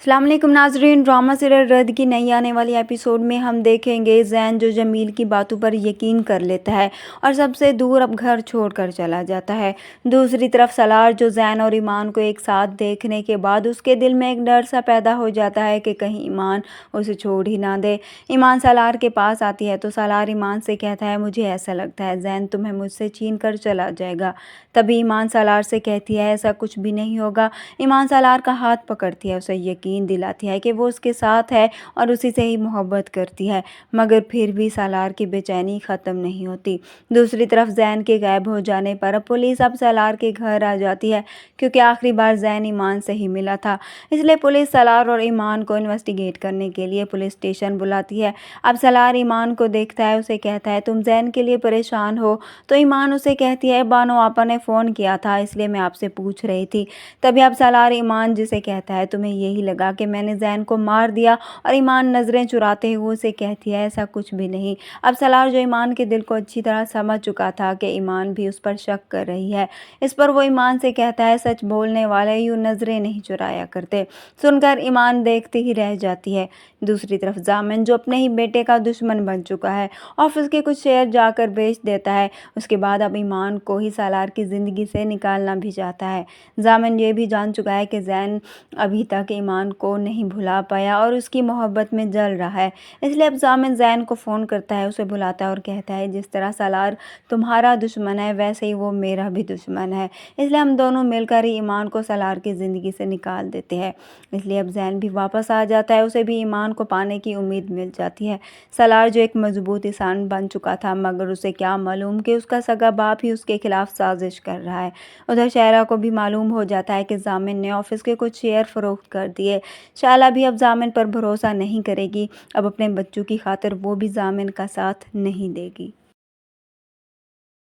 अस्सलाम वालेकुम नाज़रीन। ड्रामा सीरियल रद्द की नई आने वाली एपिसोड में हम देखेंगे ज़ैन जो जमील की बातों पर यकीन कर लेता है और सबसे दूर अब घर छोड़कर चला जाता है। दूसरी तरफ सलार जो ज़ैन और ईमान को एक साथ देखने के बाद उसके दिल में एक डर सा पैदा हो जाता है कि कहीं ईमान उसे छोड़ ही ना दे। ईमान सलार के पास आती है तो सलार ईमान से कहता है, मुझे ऐसा लगता है ज़ैन तुम्हें मुझसे छीन कर चला जाएगा। तभी ईमान सलार से कहती है, ऐसा कुछ भी नहीं होगा। ईमान सलार का हाथ पकड़ती है, उसे यकीन दिलाती है कि वो उसके साथ है और उसी से ही मोहब्बत करती है, मगर फिर भी सलार की बेचैनी ख़त्म नहीं होती। दूसरी तरफ ज़ैन के गायब हो जाने पर अब पुलिस अब सलार के घर आ जाती है, क्योंकि आखिरी बार ज़ैन ईमान से ही मिला था। इसलिए पुलिस सलार और ईमान को इन्वेस्टिगेट करने के लिए पुलिस स्टेशन बुलाती है। अब सलार ईमान को देखता है, उसे कहता है, तुम ज़ैन के लिए परेशान हो? तो ईमान उसे कहती है, बानो आपा ने फ़ोन किया था इसलिए मैं आपसे पूछ रही थी। तभी अब सलार ईमान जिसे कहता है, तुम्हें यही लगा कि मैंने ज़ैन को मार दिया? और ईमान नज़रें चुराते हुए उसे कहती है, ऐसा कुछ भी नहीं। अब सलार जो ईमान के दिल को अच्छी तरह समझ चुका था कि ईमान भी उस पर शक कर रही है, इस पर वो ईमान से कहता है, सच बोलने वाले यूँ नज़रें नहीं चुराया करते। सुनकर ईमान देखते ही रह जाती है। दूसरी तरफ जामिन जो अपने ही बेटे का दुश्मन बन चुका है, ऑफिस के कुछ शेयर जाकर बेच देता है। उसके बाद अब ईमान को ही सलार की ज़िंदगी से निकालना भी चाहता है। जामिन ये भी जान चुका है कि ज़ैन अभी तक ईमान को नहीं भुला पाया और उसकी मोहब्बत में जल रहा है। इसलिए अब जामिन ज़ैन को फ़ोन करता है, उसे बुलाता है और कहता है, जिस तरह सलार तुम्हारा दुश्मन है वैसे ही वो मेरा भी दुश्मन है, इसलिए हम दोनों मिलकर ही ईमान को सलार की ज़िंदगी से निकाल देते हैं। इसलिए अब ज़ैन भी वापस आ जाता है, उसे भी ईमान को पाने की उम्मीद मिल जाती है। सलार जो एक मजबूत इंसान बन चुका था, मगर उसे क्या मालूम कि उसका सगा बाप ही उसके खिलाफ साजिश कर रहा है। उधर शायरा को भी मालूम हो जाता है कि जामिन ने ऑफिस के कुछ शेयर फरोख्त कर दिए। शायला भी अब जामिन पर भरोसा नहीं करेगी, अब अपने बच्चों की खातिर वो भी जामिन का साथ नहीं देगी।